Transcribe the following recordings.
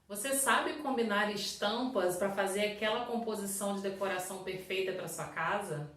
Você sabe combinar estampas para fazer aquela composição de decoração perfeita para sua casa?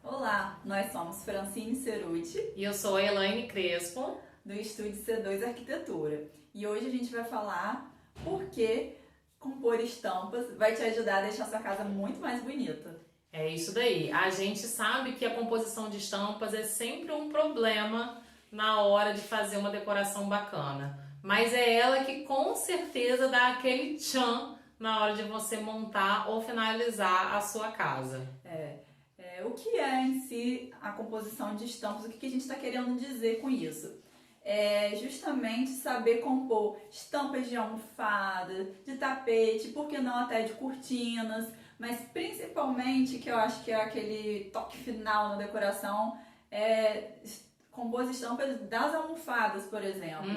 Olá, nós somos Francine Ceruti, E eu sou a Elaine Crespo. do Estúdio C2 Arquitetura. E hoje a gente vai falar por que compor estampas vai te ajudar a deixar sua casa muito mais bonita. É isso daí. A gente sabe que a composição de estampas é sempre um problema na hora de fazer uma decoração bacana. Mas é ela que com certeza dá aquele tchan na hora de você montar ou finalizar a sua casa. O que é em si a composição de estampas? O que a gente está querendo dizer com isso? É justamente saber compor estampas de almofada, de tapete, por que não até de cortinas, mas principalmente, que eu acho que é aquele toque final na decoração, compor estampas das almofadas, por exemplo,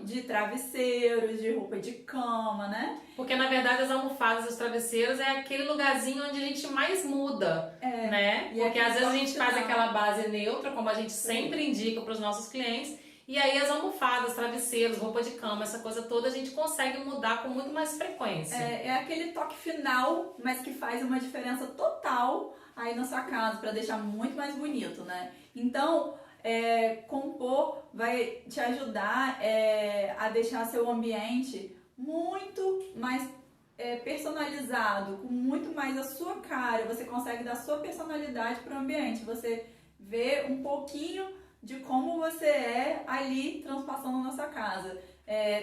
de travesseiros, de roupa de cama, né? Porque na verdade as almofadas e os travesseiros é aquele lugarzinho onde a gente mais muda, né? E Porque aquele às vezes a toque gente faz final. aquela base neutra, como a gente sempre indica para os nossos clientes, e aí as almofadas, travesseiros, roupa de cama, essa coisa toda a gente consegue mudar com muito mais frequência. É aquele toque final, mas que faz uma diferença total aí na sua casa, para deixar muito mais bonito, né? Então, compor vai te ajudar a deixar seu ambiente muito mais personalizado, com muito mais a sua cara. Você consegue dar sua personalidade para o ambiente. Você vê um pouquinho de como você é ali transpassando na sua casa.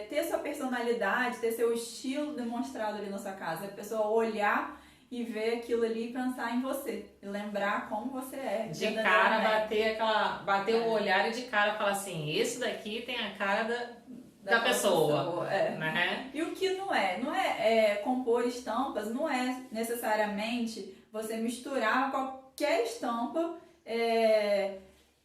Ter sua personalidade, ter seu estilo demonstrado ali na sua casa. A pessoa olhar e ver aquilo ali e pensar em você. E lembrar como você é. De cara, bater o olhar e de cara falar assim, esse daqui tem a cara da pessoa. Né? E o que não é compor estampas, não é necessariamente você misturar qualquer estampa,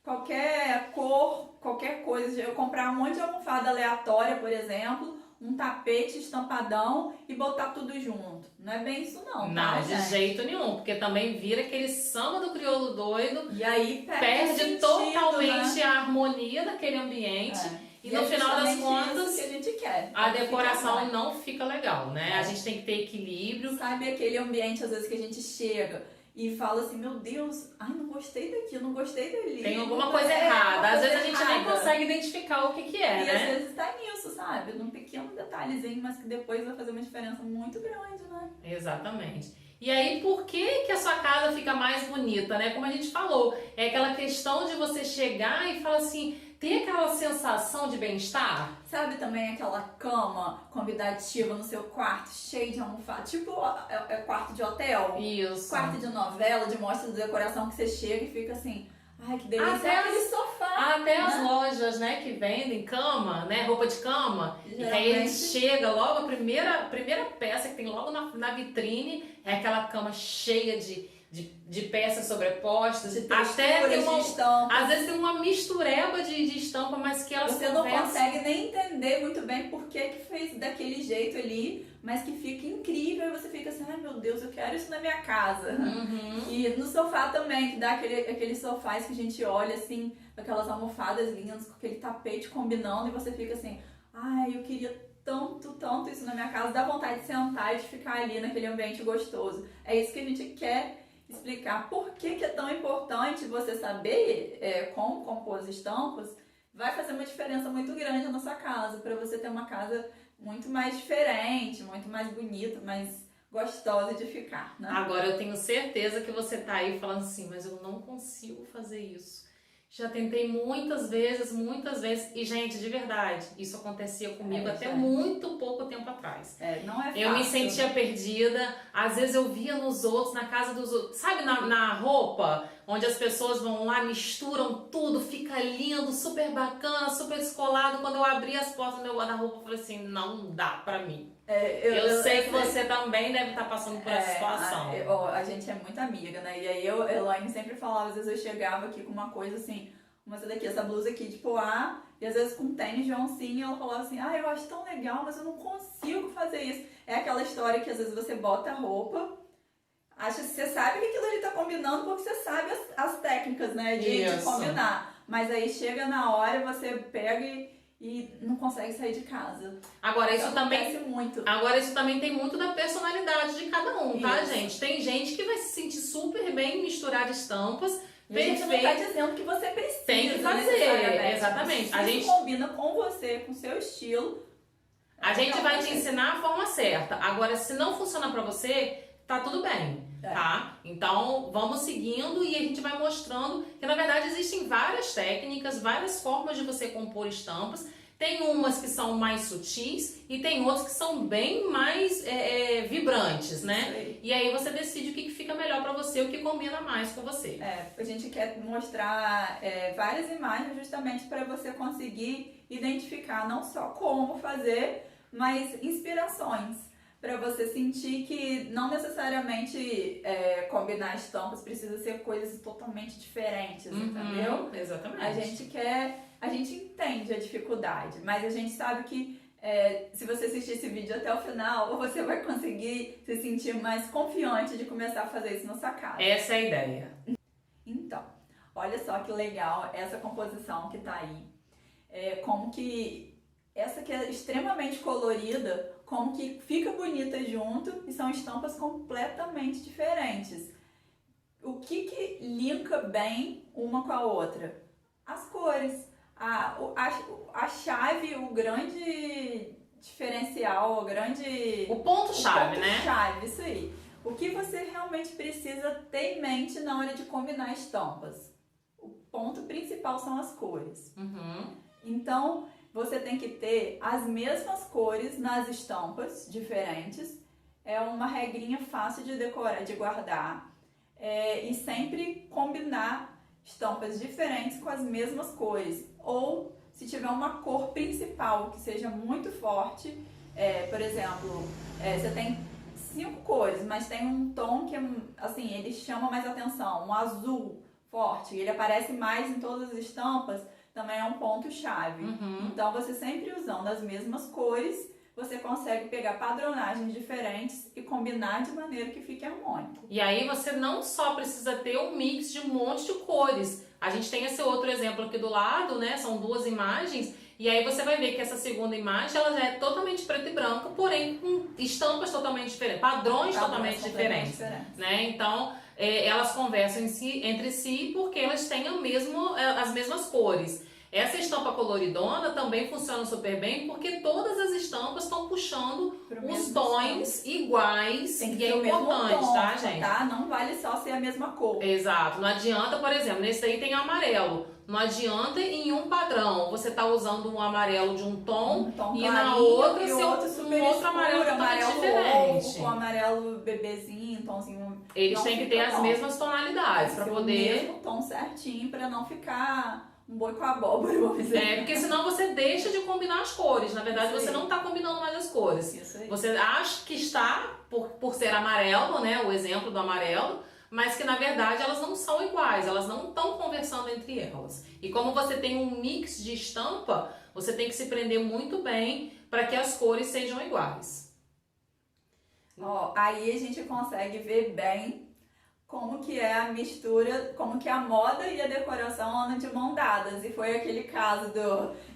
qualquer cor, qualquer coisa. Eu comprar um monte de almofada aleatória, por exemplo, um tapete estampadão e botar tudo junto. Não é bem isso não, Não, tá, de gente? jeito nenhum, porque também vira aquele samba do crioulo doido, E aí perde o perde sentido, totalmente né? a harmonia daquele ambiente. E no final das contas, isso que a gente quer. a Fica decoração bom. não fica legal, né? A gente tem que ter equilíbrio. Sabe aquele ambiente, às vezes, que a gente chega e fala assim, meu Deus, ai, não gostei daqui, não gostei dali. Tem alguma coisa errada. Às vezes a gente nem errada. consegue identificar o que é, E né? às vezes tá nisso, sabe? Num pequeno detalhezinho, mas que depois vai fazer uma diferença muito grande, né? Exatamente. E aí, por que a sua casa fica mais bonita, né? Como a gente falou, é aquela questão de você chegar e falar assim, ter aquela sensação de bem-estar. Sabe também aquela cama convidativa no seu quarto, cheio de almofada, tipo quarto de hotel? Isso. Quarto de novela, de mostra de decoração, que você chega e fica assim, ai, que delícia, Até aquele sofá. Até as lojas, né, que vendem cama, né, roupa de cama, e que aí a gente chega logo, a primeira peça que tem logo na vitrine é aquela cama cheia de peças sobrepostas, De até tem texturas, de estampas. às vezes tem uma mistureba de estampa, mas que elas Você não conversam. consegue nem entender muito bem por que fez daquele jeito ali, mas que fica incrível e você fica assim, ai meu Deus, eu quero isso na minha casa. E no sofá também, que dá aqueles sofás que a gente olha assim, com aquelas almofadas lindas, com aquele tapete combinando e você fica assim, ai, eu queria tanto isso na minha casa, dá vontade de sentar e de ficar ali naquele ambiente gostoso. É isso que a gente quer explicar. Por que é tão importante você saber como compor as estampas? Vai fazer uma diferença muito grande na sua casa, para você ter uma casa muito mais diferente, muito mais bonita, mais gostosa de ficar, né? Agora eu tenho certeza que você tá aí falando assim, mas eu não consigo fazer isso. Já tentei muitas vezes, e gente, de verdade, isso acontecia comigo até muito pouco tempo atrás. Não é fácil. Eu me sentia perdida, às vezes eu via nos outros, na casa dos outros, sabe, na roupa, onde as pessoas vão lá, misturam tudo, fica lindo, super bacana, super descolado. Quando eu abri as portas do meu guarda-roupa, eu falei assim, não dá pra mim. Eu sei que você também deve estar passando por essa situação. A gente é muito amiga, né? E aí Elaine sempre falava, às vezes eu chegava aqui com uma coisa assim, essa blusa aqui de poá, e às vezes com tênis de oncinha, ela falava assim, eu acho tão legal, mas eu não consigo fazer isso. É aquela história que às vezes você bota a roupa, você sabe que aquilo ali tá combinando porque você sabe as técnicas, né, de combinar. Mas aí chega na hora, você pega e não consegue sair de casa. Agora, isso também muito. Agora, isso também tem muito da personalidade de cada um, tá, Isso. gente? Tem gente que vai se sentir super bem em misturar estampas. E a gente não tá dizendo que você precisa. Tem que fazer, exatamente. Se a gente combina com você, com o seu estilo. A gente vai te ensinar a forma certa. Agora, se não funciona pra você, tá tudo bem, tá? Então, vamos seguindo e a gente vai mostrando que, na verdade, existem várias técnicas, várias formas de você compor estampas. Tem umas que são mais sutis e tem outras que são bem mais vibrantes, né? Sim. E aí você decide o que fica melhor pra você, o que combina mais com você. A gente quer mostrar várias imagens justamente para você conseguir identificar não só como fazer, mas inspirações. Para você sentir que não necessariamente combinar estampas precisa ser coisas totalmente diferentes, entendeu? Exatamente. A gente entende a dificuldade, mas a gente sabe que se você assistir esse vídeo até o final, você vai conseguir se sentir mais confiante de começar a fazer isso na sua casa. Essa é a ideia. Então, olha só que legal essa composição que tá aí. Como que essa que é extremamente colorida, como que fica bonita junto e são estampas completamente diferentes. O que linka bem uma com a outra? As cores. A chave, o grande diferencial, o ponto-chave, né? Chave, isso aí. O que você realmente precisa ter em mente na hora de combinar estampas? O ponto principal são as cores. Então, você tem que ter as mesmas cores nas estampas diferentes. É uma regrinha fácil de decorar, de guardar. E sempre combinar estampas diferentes com as mesmas cores. Ou, se tiver uma cor principal que seja muito forte, por exemplo, você tem 5 cores, mas tem um tom que, assim, ele chama mais atenção. Um azul forte, ele aparece mais em todas as estampas, também é um ponto-chave. Então, você sempre usando as mesmas cores, você consegue pegar padronagens diferentes e combinar de maneira que fique harmônico. E aí você não só precisa ter um mix de um monte de cores. A gente tem esse outro exemplo aqui do lado, né? São 2 imagens. E aí você vai ver que essa segunda imagem, ela já é totalmente preto e branco, porém com estampas totalmente diferentes, padrões totalmente diferentes, né? Então, elas conversam entre si porque elas têm as mesmas cores. Essa estampa coloridona também funciona super bem porque todas as estampas estão puxando os tons iguais e é importante, tá, gente? Tá? Não vale só ser a mesma cor. Exato. Não adianta, por exemplo, nesse daí tem amarelo. Não adianta em um padrão você tá usando um amarelo de um tom e na outra ser um outro amarelo totalmente diferente. Com amarelo bebezinho, tomzinho. Eles têm que ter as mesmas tonalidades para poder. O mesmo tom certinho para não ficar um boi com abóbora, vamos dizer. Porque senão você deixa de combinar as cores. Na verdade, você não está combinando mais as cores. Isso aí. Você acha que está, por ser amarelo, né? O exemplo do amarelo, mas que na verdade elas não são iguais, elas não estão conversando entre elas. E como você tem um mix de estampa, você tem que se prender muito bem para que as cores sejam iguais. Aí a gente consegue ver bem como que é a mistura, como que a moda e a decoração andam de mão dadas. E foi aquele caso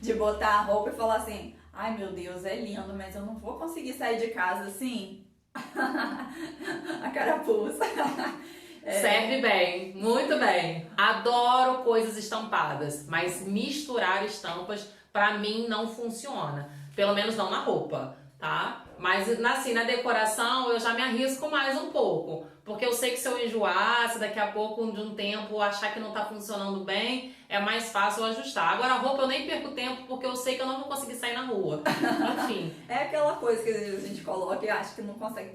de botar a roupa e falar assim, ai meu Deus, é lindo, mas eu não vou conseguir sair de casa assim. A carapuça. Serve bem, muito bem. Adoro coisas estampadas, mas misturar estampas pra mim não funciona. Pelo menos não na roupa, tá? Mas assim, na decoração eu já me arrisco mais um pouco. Porque eu sei que se eu enjoar, se daqui a pouco de um tempo achar que não tá funcionando bem, é mais fácil eu ajustar. Agora a roupa eu nem perco tempo porque eu sei que eu não vou conseguir sair na rua. Enfim. É aquela coisa que às vezes a gente coloca e acha que não consegue.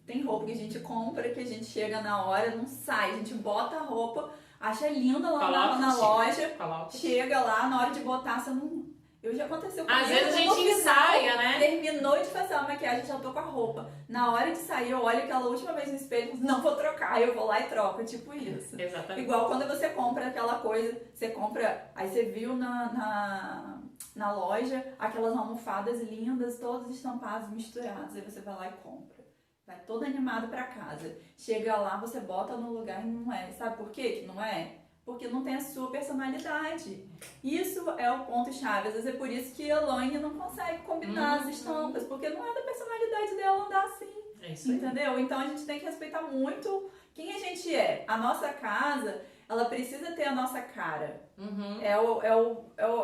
Tem roupa que a gente compra, que a gente chega na hora, não sai. A gente bota a roupa, acha linda lá na loja, chega lá, na hora de botar, você não... Já aconteceu comigo. Às vezes a gente ensaia, né? Terminou de fazer a maquiagem, já tô com a roupa. Na hora de sair, eu olho aquela última vez no espelho e falo, não vou trocar. Aí eu vou lá e troco, tipo isso. Exatamente. Igual quando você compra aquela coisa, você compra, aí você viu na loja aquelas almofadas lindas, todas estampadas, misturadas. Aí você vai lá e compra. vai todo animado pra casa. Chega lá, você bota no lugar e não é. Sabe por quê que não é? Porque não tem a sua personalidade. Isso é o ponto-chave. Às vezes é por isso que a Elaine não consegue combinar as estampas, porque não é da personalidade dela andar assim. É isso aí. Entendeu? Então a gente tem que respeitar muito quem a gente é. A nossa casa, ela precisa ter a nossa cara.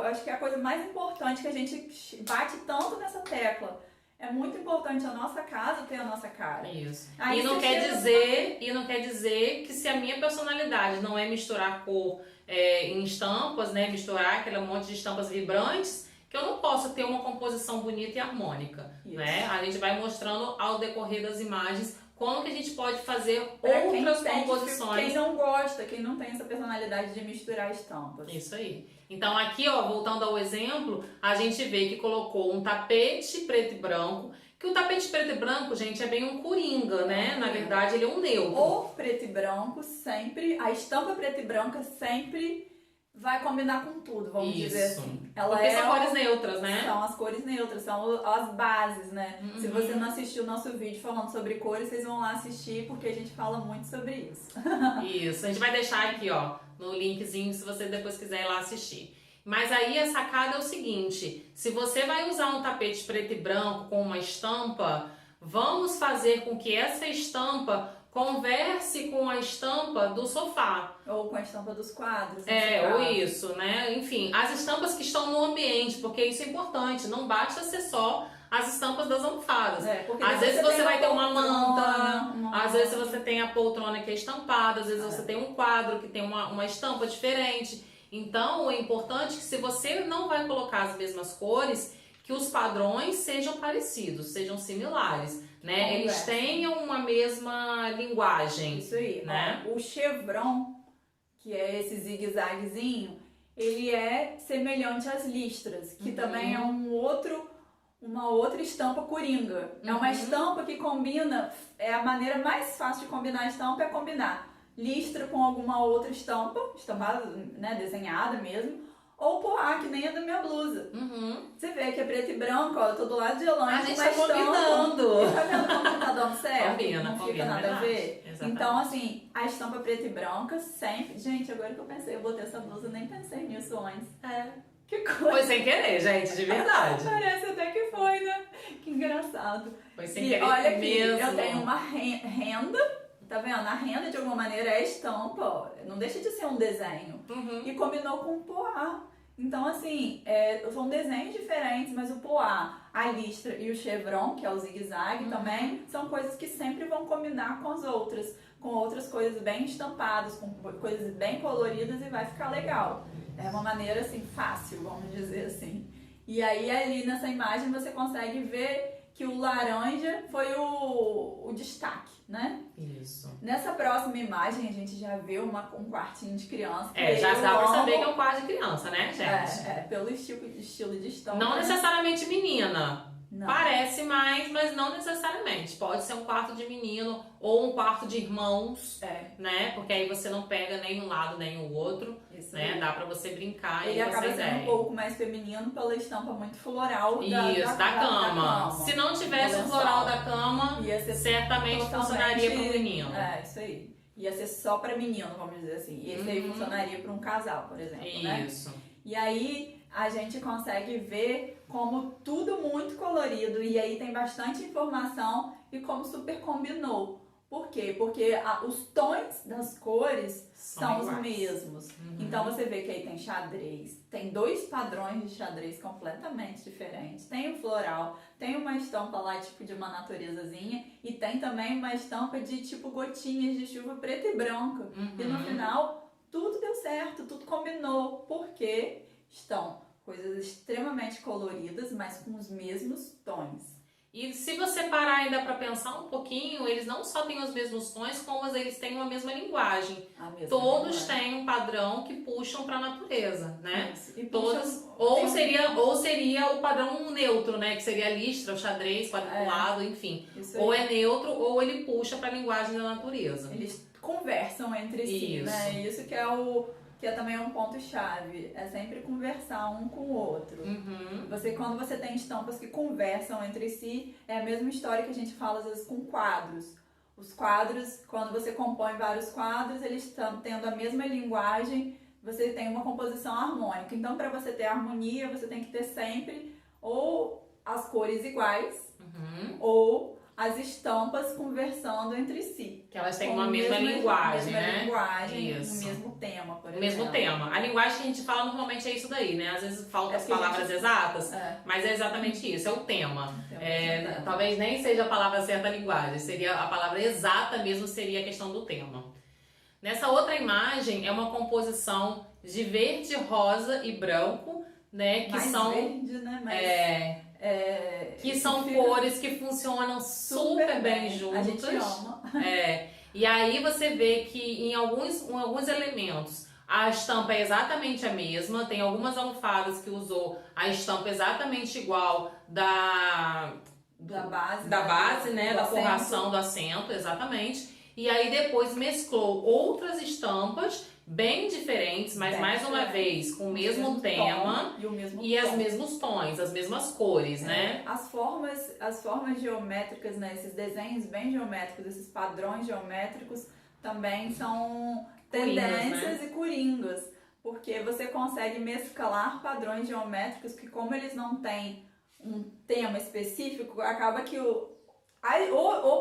Acho que é a coisa mais importante que a gente bate tanto nessa tecla. É muito importante a nossa casa ter a nossa cara. Isso. Aí E não você quer chega dizer, e não quer dizer que se a minha personalidade não é misturar cor em estampas, né, misturar aquele monte de estampas vibrantes, que eu não posso ter uma composição bonita e harmônica, Isso. né? A gente vai mostrando ao decorrer das imagens como que a gente pode fazer Pra outras quem composições. Quem não gosta, quem não tem essa personalidade de misturar estampas. Isso aí. Então aqui, ó, voltando ao exemplo, a gente vê que colocou um tapete preto e branco, que o tapete preto e branco, gente, é bem um coringa, né? Na verdade, ele é um neutro. O preto e branco sempre, a estampa preta e branca sempre vai combinar com tudo, vamos dizer assim. Porque são cores neutras, né? São as cores neutras, são as bases, né? Se você não assistiu o nosso vídeo falando sobre cores, vocês vão lá assistir, porque a gente fala muito sobre isso. Isso, a gente vai deixar aqui, ó, no linkzinho, se você depois quiser ir lá assistir. Mas aí a sacada é o seguinte, se você vai usar um tapete preto e branco com uma estampa, vamos fazer com que essa estampa converse com a estampa do sofá. Ou com a estampa dos quadros. Ou isso, né? Enfim, as estampas que estão no ambiente, porque isso é importante, não basta ser só as estampas das almofadas. Às vezes você vai ter uma manta, às vezes você tem a poltrona que é estampada, às vezes você tem um quadro que tem uma estampa diferente. Então, é importante que se você não vai colocar as mesmas cores, que os padrões sejam parecidos, sejam similares, né? Eles tenham uma mesma linguagem. Isso aí, né? Ó, o chevron, que é esse zigue-zaguezinho, ele é semelhante às listras, que também é uma outra estampa coringa. É uma estampa que combina, é a maneira mais fácil de combinar a estampa é combinar listra com alguma outra estampada, né, desenhada mesmo, ou poá, que nem a da minha blusa. Você vê que é preto e branco, ó, eu tô do lado de Elaine. A gente tá combinando. Tá vendo como tá dando certo? Combina, não fica combina, nada a ver? Exatamente. Então, assim, a estampa preta e branca sempre... Gente, agora que eu pensei, eu botei essa blusa, nem pensei nisso antes. Que coisa. Foi sem querer, gente, de verdade. Parece até que foi, né? Que engraçado. Foi sem E querer olha aqui, mesmo. eu tenho uma renda. Tá vendo? A renda, de alguma maneira, é estampa, ó. Não deixa de ser um desenho. E combinou com o poá. Então, assim, são desenhos diferentes, mas o poá, a listra e o chevron, que é o zigue-zague também, são coisas que sempre vão combinar com as outras. Com outras coisas bem estampadas, com coisas bem coloridas e vai ficar legal. É uma maneira, assim, fácil, vamos dizer assim. E aí, ali nessa imagem, você consegue ver que o laranja foi o destaque, né? Isso. Nessa próxima imagem, a gente já vê um quartinho de criança. Já dá pra saber que é um quarto de criança, né, gente? Pelo estilo de estampa. Não necessariamente menina. Não. Parece mais, mas não necessariamente. Pode ser um quarto de menino ou um quarto de irmãos, né? Porque aí você não pega nem um lado nem o outro, Isso né? aí. Dá pra você brincar Ele e acaba vocês sendo um pouco mais feminino pela estampa muito floral da cama. Se não tivesse o floral da cama, certamente funcionaria pro menino. Isso aí. Ia ser só pra menino, vamos dizer assim. E esse aí funcionaria pra um casal, por exemplo, né? Isso. E aí a gente consegue ver como tudo muito colorido e aí tem bastante informação e como super combinou. Por quê? Porque os tons das cores são os mesmos. Então você vê que aí tem xadrez, tem 2 padrões de xadrez completamente diferentes. Tem o floral, tem uma estampa lá tipo de uma naturezazinha e tem também uma estampa de tipo gotinhas de chuva preta e branca. E no final tudo deu certo, tudo combinou. Porque estão coisas extremamente coloridas, mas com os mesmos tons. E se você parar ainda para pensar um pouquinho, eles não só têm os mesmos tons, como eles têm uma mesma linguagem. Todos têm um padrão que puxam para a natureza, né? E todos ou seria o padrão neutro, né? Que seria a listra, o xadrez, quadriculado, enfim. Ou é neutro ou ele puxa para a linguagem da natureza. Eles conversam entre si, né? Isso que é que é também um ponto-chave, é sempre conversar um com o outro. Quando você tem estampas que conversam entre si, é a mesma história que a gente fala às vezes com quadros. Os quadros, quando você compõe vários quadros, eles estão tendo a mesma linguagem, você tem uma composição harmônica. Então, para você ter harmonia, você tem que ter sempre ou as cores iguais, ou as estampas conversando entre si. Que elas têm uma mesma linguagem, né? Linguagem, o mesmo tema, por exemplo. O mesmo tema. A linguagem que a gente fala normalmente é isso daí, né? Às vezes faltam as palavras exatas, mas é exatamente isso, é o tema. Talvez nem seja a palavra certa a linguagem, seria a palavra exata mesmo, seria a questão do tema. Nessa outra imagem é uma composição de verde, rosa e branco, né? Que mais são verde, né? que são cores que funcionam super bem juntas. A gente ama. E aí você vê que em alguns elementos a estampa é exatamente a mesma. Tem algumas almofadas que usou a estampa exatamente igual da base, né? Da forração do assento, exatamente. E aí depois mesclou outras estampas bem diferentes, mas mais uma vez com o mesmo tema e os mesmos tons, as mesmas cores, né? As formas geométricas, né? Esses desenhos bem geométricos, esses padrões geométricos também são tendências, né? E coringas, porque você consegue mesclar padrões geométricos que, como eles não têm um tema específico, acaba que o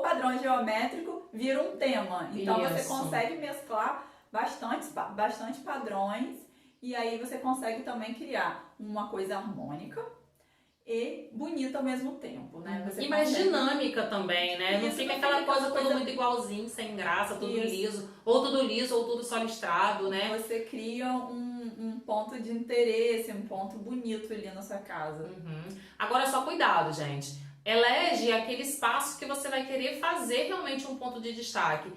padrão geométrico vira um tema. Então você consegue mesclar bastante padrões, e aí você consegue também criar uma coisa harmônica e bonita ao mesmo tempo, né? E mais dinâmica também, né? Não fica aquela coisa tudo muito igualzinho, sem graça, tudo liso, ou tudo só listrado, né? Você cria um ponto de interesse, um ponto bonito ali na sua casa. Agora só cuidado, gente. Elege aquele espaço que você vai querer fazer realmente um ponto de destaque.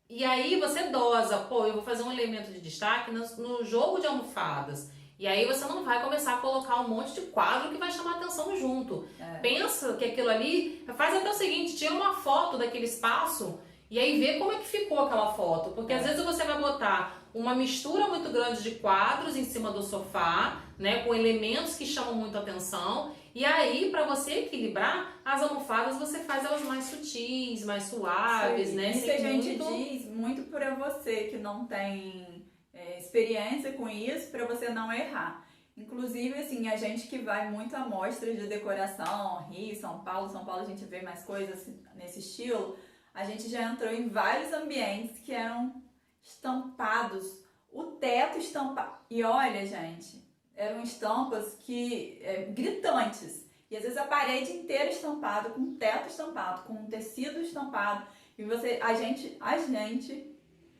E aí você dosa, eu vou fazer um elemento de destaque no jogo de almofadas. E aí você não vai começar a colocar um monte de quadro que vai chamar atenção junto. Pensa que aquilo ali, faz até o seguinte, tira uma foto daquele espaço e aí vê como é que ficou aquela foto. Porque às vezes você vai botar uma mistura muito grande de quadros em cima do sofá, né, com elementos que chamam muito atenção. E aí, para você equilibrar, as almofadas você faz elas mais sutis, mais suaves, né? Isso a gente diz muito para você que não tem experiência com isso, para você não errar. Inclusive, assim, a gente que vai muito a mostras de decoração, Rio, São Paulo a gente vê mais coisas nesse estilo, a gente já entrou em vários ambientes que eram estampados, o teto estampado. E olha, gente, eram estampas gritantes. E às vezes a parede inteira estampada, com o teto estampado, com o tecido estampado. E a gente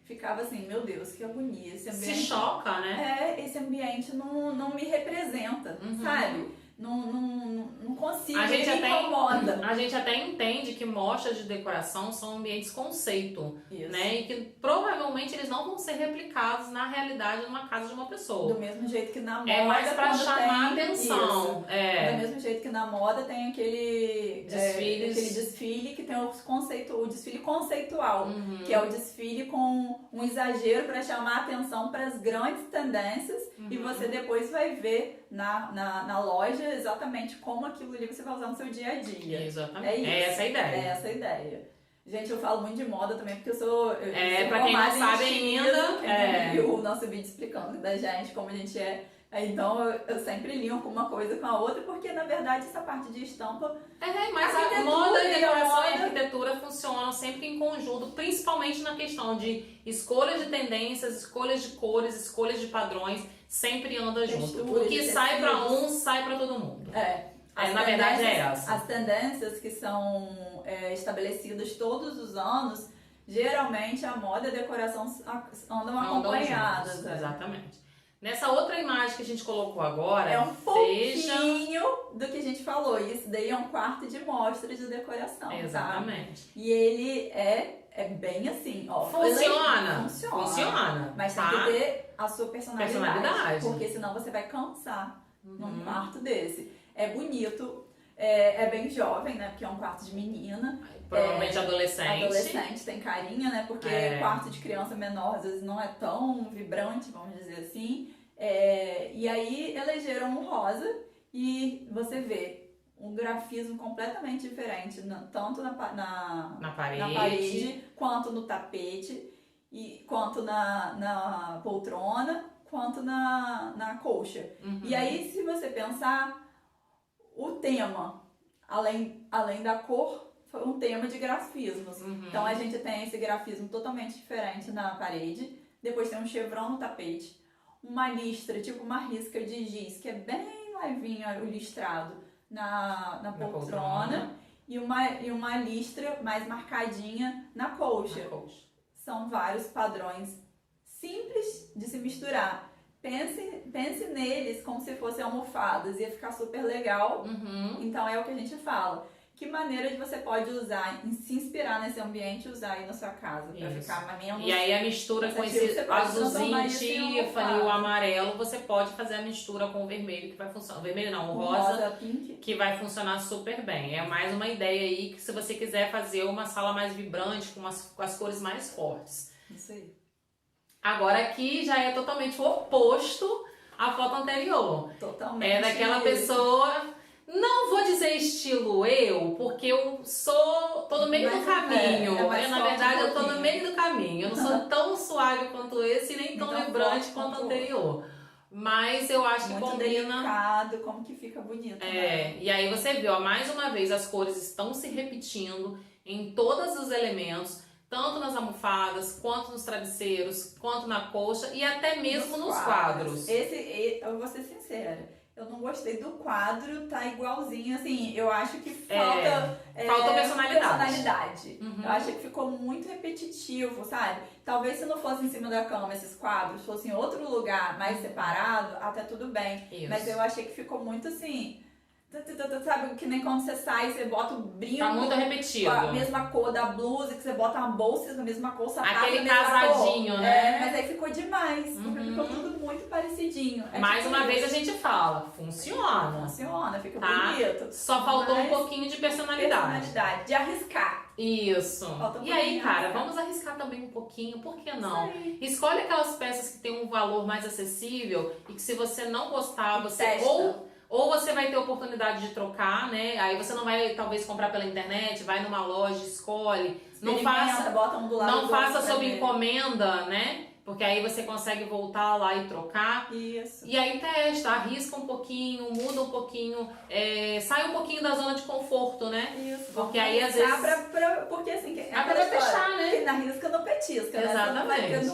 ficava assim, meu Deus, que agonia. Esse ambiente, se choca, né? Esse ambiente não me representa, sabe? Não consigo, ele me incomoda. A gente até entende que mostras de decoração são ambientes conceito, né? E que provavelmente eles não vão ser replicados na realidade numa casa de uma pessoa. Do mesmo jeito que na moda. É mais pra chamar atenção. Do mesmo jeito que na moda tem aquele desfile que tem o desfile conceitual, que é o desfile com um exagero para chamar atenção para as grandes tendências, e você depois vai ver na loja exatamente como aquilo ali você vai usar no seu dia a dia. Exatamente. É essa a ideia. É essa a ideia. Gente, eu falo muito de moda também porque eu sou pra quem não sabe ainda, viu o nosso vídeo explicando da gente, como a gente é. Então eu sempre linko uma coisa com a outra, porque na verdade essa parte de estampa. Mas a moda, e decoração e arquitetura funcionam sempre em conjunto, principalmente na questão de escolhas de tendências, escolhas de cores, escolhas de padrões, sempre anda junto. O que sai pra um, sai pra todo mundo. Na verdade é essa. As tendências que são estabelecidas todos os anos, geralmente a moda e a decoração andam acompanhadas. Juntos, exatamente. Nessa outra imagem que a gente colocou agora, é um pouquinho do que a gente falou. Isso daí é um quarto de mostras de decoração. Exatamente. Tá? E ele é bem assim, ó. Funciona. Mas tem que ter a sua personalidade. Porque senão você vai cansar num quarto desse. É bonito. É bem jovem, né? Porque é um quarto de menina. Provavelmente adolescente. Adolescente, tem carinha, né? Porque quarto de criança menor às vezes não é tão vibrante, vamos dizer assim. E aí elegeram um rosa e você vê um grafismo completamente diferente, tanto na parede, quanto no tapete, quanto na poltrona, quanto na colcha. E aí, se você pensar, o tema, além da cor, foi um tema de grafismos. Então a gente tem esse grafismo totalmente diferente na parede, depois tem um chevron no tapete, uma listra, tipo uma risca de giz, que é bem levinho o listrado na poltrona, e uma listra mais marcadinha na colcha. São vários padrões simples de se misturar. Pense neles como se fossem almofadas, ia ficar super legal. Então é o que a gente fala. Que maneira de você pode usar, se inspirar nesse ambiente e usar aí na sua casa, para ficar menos... E aí a mistura com esse azulzinho Tiffany e o amarelo, você pode fazer a mistura com o vermelho, que vai funcionar. O vermelho não, o rosa pink, que vai funcionar super bem. É mais uma ideia aí, que se você quiser fazer uma sala mais vibrante, com as cores mais fortes. Isso aí. Agora aqui já é totalmente o oposto à foto anterior. Totalmente. É daquela pessoa... Não vou dizer estilo eu, porque eu tô no meio do caminho. Na verdade, eu tô no meio do caminho. Eu não sou tão suave quanto esse, nem tão vibrante quanto o anterior. Mas eu acho que combina. Delicado, como que fica bonito. Né? E aí você viu, ó, mais uma vez as cores estão se repetindo em todos os elementos, tanto nas almofadas, quanto nos travesseiros, quanto na colcha e até mesmo nos quadros. Eu vou ser sincera. Eu não gostei do quadro, tá igualzinho, assim, eu acho que falta personalidade. Eu acho que ficou muito repetitivo, sabe? Talvez se não fosse em cima da cama esses quadros, fosse em outro lugar, mais separado, até tudo bem. Isso. Mas eu achei que ficou muito assim... Sabe, que nem quando você sai, você bota o brinco. Tá muito repetido. Com a mesma cor da blusa, que você bota uma bolsa com a mesma cor, sapato. Aquele casadinho, né? Mas aí ficou demais, porque ficou tudo muito parecidinho. Mais uma vez a gente fala, funciona. Fica bonito. Só faltou um pouquinho de personalidade. De arriscar. Isso. E aí, cara, vamos arriscar também um pouquinho, por que não? Escolhe aquelas peças que tem um valor mais acessível e que se você não gostar, você ou você vai ter oportunidade de trocar, né? Aí você não vai talvez comprar pela internet, vai numa loja, escolhe. Não faça sob encomenda, né? Porque aí você consegue voltar lá e trocar. Isso. E aí testa, arrisca um pouquinho, muda um pouquinho, sai um pouquinho da zona de conforto, né? Isso. Porque aí às vezes... porque assim... Dá pra testar, né? Quem arrisca não petisca, né? Exatamente.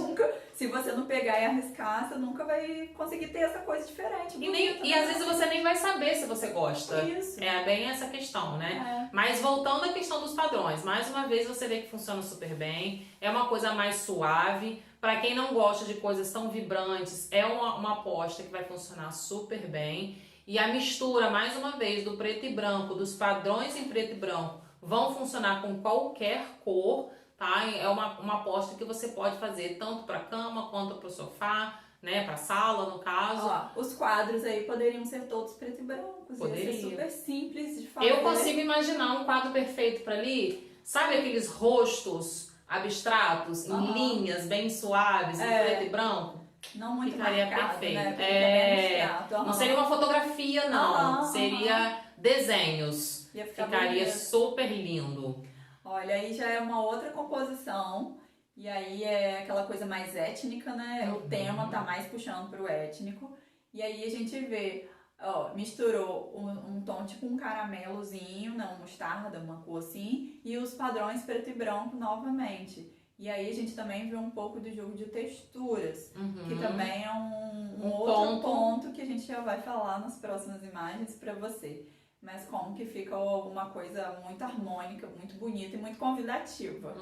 Se você não pegar e arriscar, você nunca vai conseguir ter essa coisa diferente. E às vezes você nem vai saber se você gosta. Isso. É bem essa questão, né? Mas voltando à questão dos padrões, mais uma vez você vê que funciona super bem. É uma coisa mais suave. Para quem não gosta de coisas tão vibrantes, é uma aposta que vai funcionar super bem. E a mistura, mais uma vez, do preto e branco, dos padrões em preto e branco, vão funcionar com qualquer cor, tá? É uma aposta que você pode fazer tanto para cama quanto para o sofá, né? Para sala, no caso. Ó, os quadros aí poderiam ser todos preto e brancos. Poderia ser super simples de fazer. Eu consigo imaginar um quadro perfeito para ali. Sabe aqueles rostos abstratos, em linhas bem suaves, em preto e branco? Não muito ficaria marcado, perfeito. Né? Não seria uma fotografia, não. Seria desenhos. Ficaria super lindo. Olha, aí já é uma outra composição. E aí é aquela coisa mais étnica, né? O tema tá mais puxando pro étnico. E aí a gente vê, ó, misturou um tom tipo um caramelozinho, não, mostarda, uma cor assim, e os padrões preto e branco novamente. E aí a gente também vê um pouco do jogo de texturas, que também é um outro ponto que a gente já vai falar nas próximas imagens para você. Mas como que fica uma coisa muito harmônica, muito bonita e muito convidativa.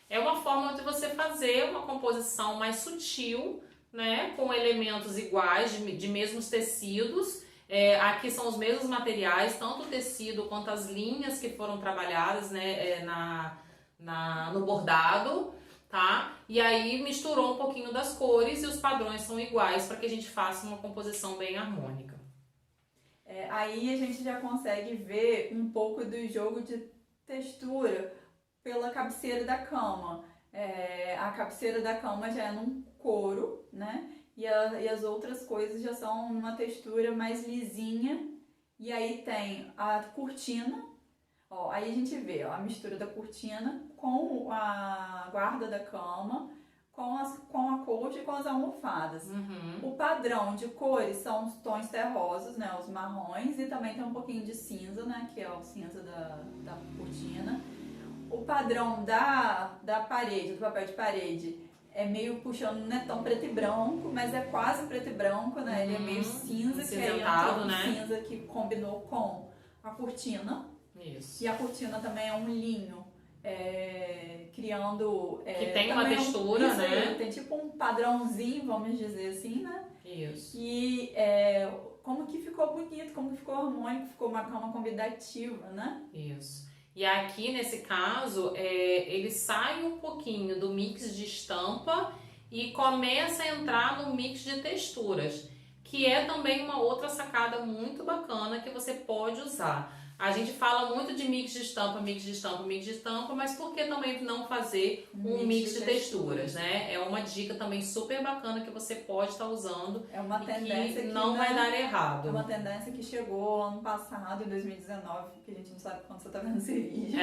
É uma forma de você fazer uma composição mais sutil, né, com elementos iguais, de mesmos tecidos. Aqui são os mesmos materiais, tanto o tecido quanto as linhas que foram trabalhadas, né, no bordado, tá? E aí misturou um pouquinho das cores e os padrões são iguais para que a gente faça uma composição bem harmônica. Aí a gente já consegue ver um pouco do jogo de textura pela cabeceira da cama. A cabeceira da cama já é num couro, né? E as outras coisas já são uma textura mais lisinha. E aí tem a cortina. Ó, aí a gente vê a mistura da cortina com a guarda da cama, com a colcha e com as almofadas. O padrão de cores são os tons terrosos, né? Os marrons, e também tem um pouquinho de cinza, né? Que é o cinza da cortina. O padrão da parede, do papel de parede, é meio puxando, não é tão preto e branco, mas é quase preto e branco, né? Ele é meio cinza, que aí entrou né? cinza que combinou com a cortina. Isso. E a cortina também é um linho, criando... que tem uma textura, né? Aí, tem tipo um padrãozinho, vamos dizer assim, né? Isso. E como que ficou bonito, como que ficou harmônico, ficou uma cama convidativa, né? Isso. E aqui, nesse caso, ele sai um pouquinho do mix de estampa e começa a entrar no mix de texturas, que é também uma outra sacada muito bacana que você pode usar. A gente fala muito de mix de estampa, mix de estampa, mix de estampa, mas por que também não fazer um mix de texturas, né? É uma dica também super bacana que você pode estar usando. É uma tendência que não vai dar errado. É uma tendência que chegou ano passado, em 2019, que a gente não sabe quando você tá vendo esse vídeo.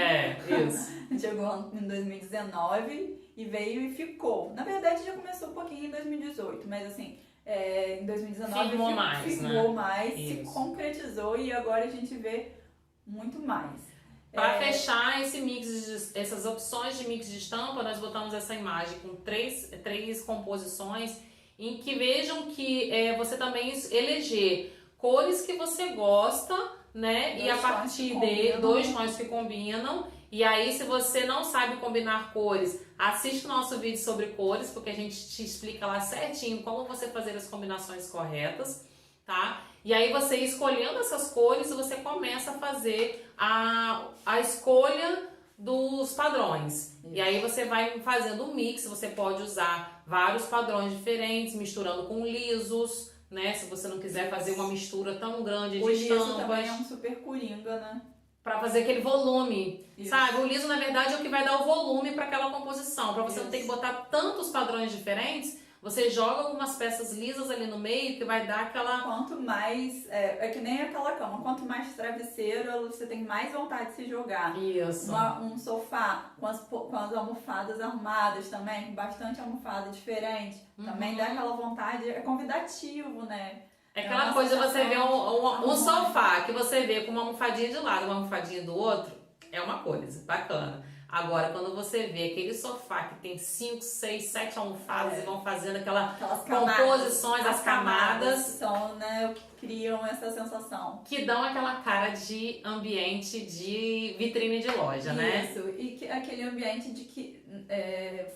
Isso. Chegou em 2019 e veio e ficou. Na verdade, já começou um pouquinho em 2018, mas assim... em 2019 firmou mais, se concretizou e agora a gente vê muito mais. Para fechar esse mix, essas opções de mix de estampa, nós botamos essa imagem com três composições em que vejam que você também eleger cores que você gosta, né? E a partir de 2 tons que combinam. E aí, se você não sabe combinar cores, assiste o nosso vídeo sobre cores, porque a gente te explica lá certinho como você fazer as combinações corretas, tá? E aí, você escolhendo essas cores, você começa a fazer a escolha dos padrões. Isso. E aí, você vai fazendo um mix, você pode usar vários padrões diferentes, misturando com lisos, né? Se você não quiser fazer uma mistura tão grande de estampas. O liso também é um super coringa, né? Pra fazer aquele volume, sabe? O liso, na verdade, é o que vai dar o volume para aquela composição. Para você não ter que botar tantos padrões diferentes, você joga algumas peças lisas ali no meio que vai dar aquela... Quanto mais... É que nem aquela cama. Quanto mais travesseiro, você tem mais vontade de se jogar. Isso. Um sofá com as almofadas arrumadas também, com bastante almofada diferente. Também dá aquela vontade. É convidativo, né? É aquela coisa de você ver um sofá que você vê com uma almofadinha de um lado, uma almofadinha do outro, é uma coisa bacana. Agora, quando você vê aquele sofá que tem 5, 6, 7 almofadas e vão fazendo aquelas composições, as camadas são, né, criam essa sensação. Que dão aquela cara de ambiente de vitrine de loja, né? Isso, e aquele ambiente de que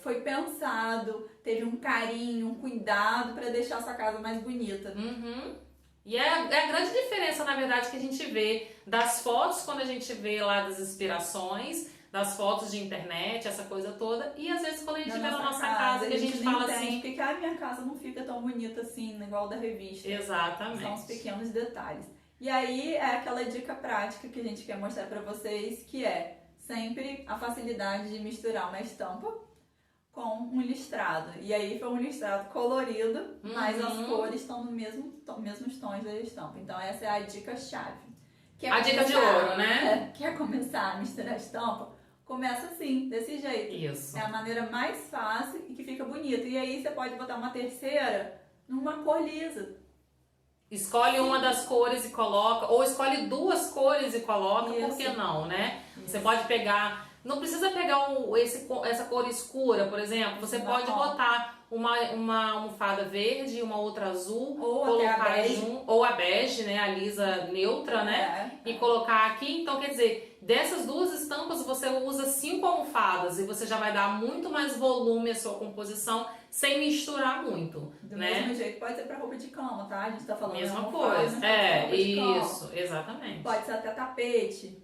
foi pensado, teve um carinho, um cuidado para deixar essa casa mais bonita. E é a grande diferença, na verdade, que a gente vê das fotos, quando a gente vê lá das inspirações, das fotos de internet, essa coisa toda, e às vezes quando a gente vê na nossa casa, que a gente fala assim... Porque a minha casa não fica tão bonita assim, igual da revista. Exatamente. São os pequenos detalhes. E aí é aquela dica prática que a gente quer mostrar pra vocês, que é sempre a facilidade de misturar uma estampa com um listrado. E aí foi um listrado colorido, mas as cores estão no mesmos tons da estampa. Então essa é a dica-chave. A dica de ouro, né? Quer começar a misturar estampa? Começa assim, desse jeito. Isso. É a maneira mais fácil e que fica bonita. E aí você pode botar uma terceira numa cor lisa. Escolhe uma das cores e coloca, ou escolhe 2 cores e coloca, por que não, né? Isso. Você pode pegar, não precisa pegar essa cor escura, por exemplo, você pode botar uma almofada verde e uma outra azul, ou colocar até a bege. ou a bege, né, a lisa neutra, né, e colocar aqui. Então, quer dizer, dessas 2 estampas você usa 5 almofadas e você já vai dar muito mais volume à sua composição sem misturar muito, Do né? mesmo jeito, pode ser pra roupa de cama, tá? A gente tá falando Mesma almofada, coisa, roupa de cama. isso, exatamente. Pode ser até tapete.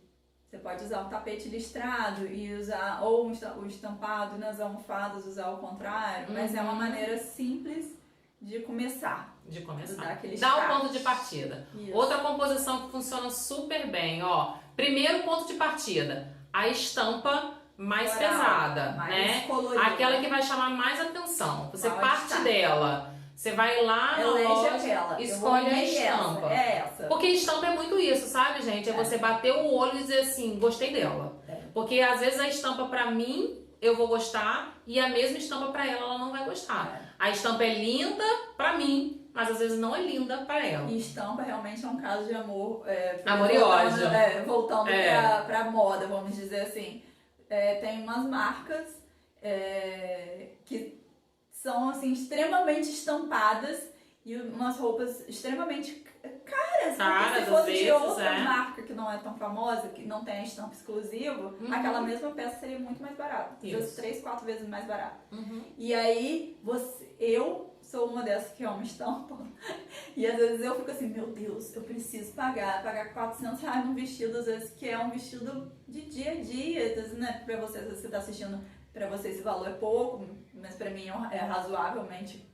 Você pode usar um tapete listrado e usar, ou o estampado nas almofadas, usar ao contrário. Mas é uma maneira simples de começar. De começar. Dar aquele Dá o start. ponto de partida. Isso. Outra composição que funciona super bem, ó. Primeiro ponto de partida, a estampa mais Floral, pesada, mais né? colorida. Aquela que vai chamar mais atenção. Você Qual parte destaque? dela. Você vai lá na Elege loja, aquela. escolhe a estampa. Essa. Porque estampa é muito isso, sabe, gente? É você bater o olho e dizer assim, gostei dela. Porque às vezes a estampa pra mim, eu vou gostar, e a mesma estampa pra ela não vai gostar. A estampa é linda pra mim, mas às vezes não é linda pra ela. E estampa realmente é um caso de amor. Amor e ódio. Voltando pra moda, vamos dizer assim. Tem umas marcas que são assim, extremamente estampadas e umas roupas extremamente caras. Porque se fosse de outra marca que não é tão famosa, que não tem a estampa exclusiva, aquela mesma peça seria muito mais barata. Às vezes 3, 4 vezes mais barata. E aí, eu sou uma dessas que ama estampa. E às vezes eu fico assim, meu Deus, eu preciso pagar R$400 num vestido, às vezes que é um vestido de dia a dia. Às vezes, né, pra você, às vezes você tá assistindo, pra você esse valor é pouco, mas pra mim é razoavelmente,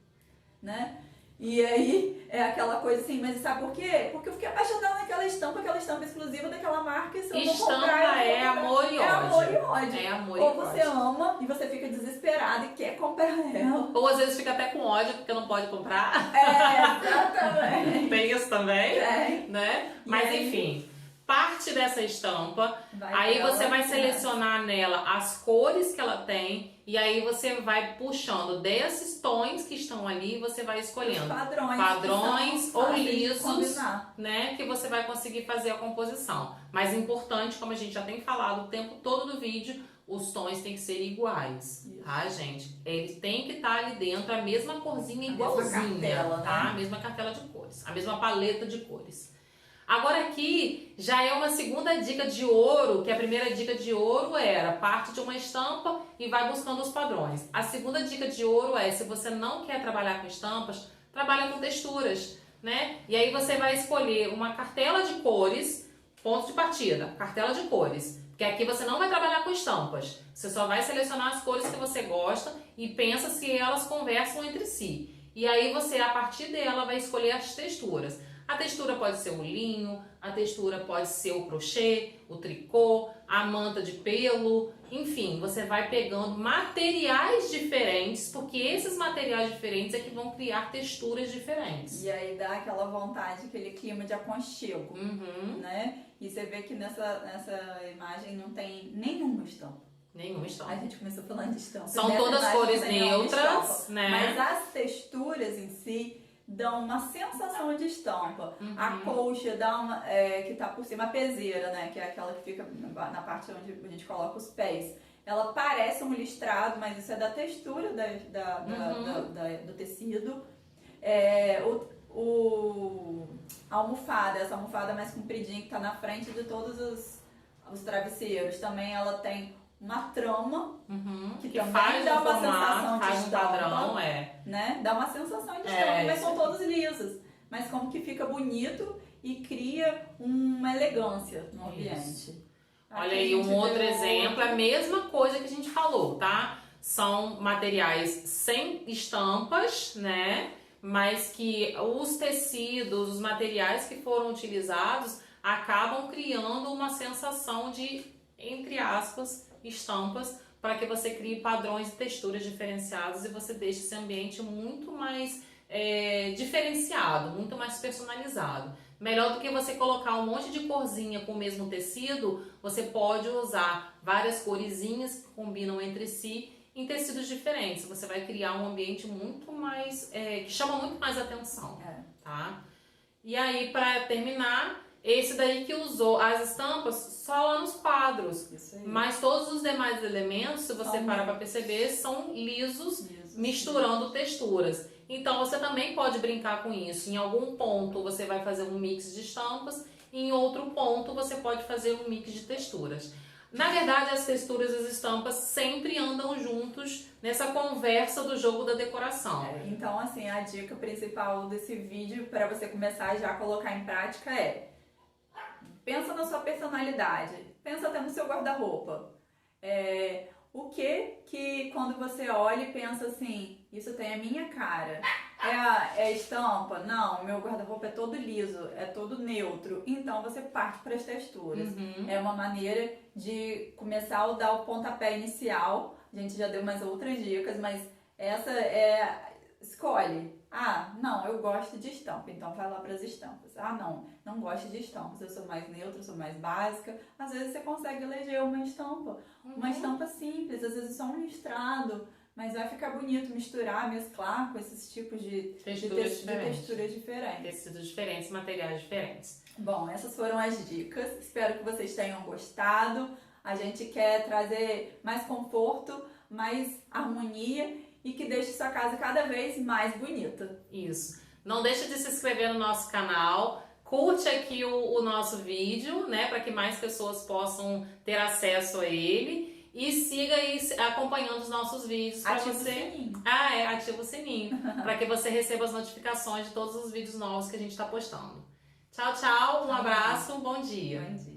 né? E aí é aquela coisa assim, mas sabe por quê? Porque eu fiquei apaixonada naquela estampa exclusiva daquela marca. E se eu não comprar, é amor e ódio. É amor e ódio. É amor e Ou ódio. você ama e você fica desesperado e quer comprar ela. Ou às vezes fica até com ódio porque não pode comprar. Exatamente. Tem isso também, Tem. né? Mas aí, enfim, parte dessa estampa, aí você vai selecionar nela as cores que ela tem e aí você vai puxando desses tons que estão ali, você vai escolhendo padrões ou lisos, né, que você vai conseguir fazer a composição. Mas importante, como a gente já tem falado o tempo todo do vídeo, os tons têm que ser iguais, tá, gente? Eles têm que estar ali dentro, a mesma corzinha igualzinha, cartela, tá? né? A mesma cartela de cores, a mesma paleta de cores. Agora aqui já é uma segunda dica de ouro, que a primeira dica de ouro era parte de uma estampa e vai buscando os padrões. A segunda dica de ouro é, se você não quer trabalhar com estampas, trabalha com texturas, né? E aí você vai escolher uma cartela de cores, ponto de partida, cartela de cores. Porque aqui você não vai trabalhar com estampas, você só vai selecionar as cores que você gosta e pensa se elas conversam entre si. E aí você, a partir dela, vai escolher as texturas. A textura pode ser o linho, a textura pode ser o crochê, o tricô, a manta de pelo, enfim, você vai pegando materiais diferentes, porque esses materiais diferentes é que vão criar texturas diferentes. E aí dá aquela vontade, aquele clima de aconchego, né? E você vê que nessa imagem não tem nenhuma estampa. Nenhuma estampa. A gente começou falando de estampa. São todas cores neutras, né? Mas as texturas em si dão uma sensação de estampa. A colcha dá uma, que tá por cima, a peseira, né? Que é aquela que fica na parte onde a gente coloca os pés. Ela parece um listrado, mas isso é da textura do tecido. A almofada, essa almofada mais compridinha que tá na frente de todos os travesseiros. Também ela tem uma trama que também faz dá uma formato, sensação de faz estampa, padrão, né? Dá uma sensação de estampa, mas são todos lisos. Mas como que fica bonito e cria uma elegância no ambiente. Olha aí um outro exemplo, a mesma coisa que a gente falou, tá? São materiais sem estampas, né? Mas que os tecidos, os materiais que foram utilizados acabam criando uma sensação de, entre aspas, estampas, para que você crie padrões e texturas diferenciados e você deixe esse ambiente muito mais diferenciado, muito mais personalizado. Melhor do que você colocar um monte de corzinha com o mesmo tecido, você pode usar várias coresinhas que combinam entre si em tecidos diferentes. Você vai criar um ambiente muito mais, que chama muito mais atenção, tá? E aí, para terminar, esse daí que usou as estampas só lá nos quadros, mas todos os demais elementos, se você parar para perceber, são lisos, misturando texturas. Então você também pode brincar com isso. Em algum ponto você vai fazer um mix de estampas, e em outro ponto você pode fazer um mix de texturas. Na verdade, as texturas e as estampas sempre andam juntos nessa conversa do jogo da decoração. Então, assim, a dica principal desse vídeo para você começar já a colocar em prática pensa na sua personalidade, pensa até no seu guarda-roupa. O que quando você olha e pensa assim, isso tem a minha cara? É a estampa? Não, meu guarda-roupa é todo liso, é todo neutro. Então você parte para as texturas. É uma maneira de começar a dar o pontapé inicial. A gente já deu umas outras dicas, mas essa é... Escolhe. Ah, não, eu gosto de estampa, então vai lá para as estampas. Ah, não gosto de estampas, eu sou mais neutra, eu sou mais básica. Às vezes você consegue eleger uma estampa simples, às vezes só um listrado, mas vai ficar bonito misturar, mesclar com esses tipos de texturas diferentes. Tecidos diferentes, materiais diferentes. Bom, essas foram as dicas. Espero que vocês tenham gostado. A gente quer trazer mais conforto, mais harmonia e que deixe sua casa cada vez mais bonita. Isso. Não deixe de se inscrever no nosso canal. Curte aqui o nosso vídeo, né, para que mais pessoas possam ter acesso a ele. E siga aí acompanhando os nossos vídeos para você. Ativa o sininho. Ativa o sininho para que você receba as notificações de todos os vídeos novos que a gente está postando. Tchau, tchau, um abraço, um bom dia. Bom dia.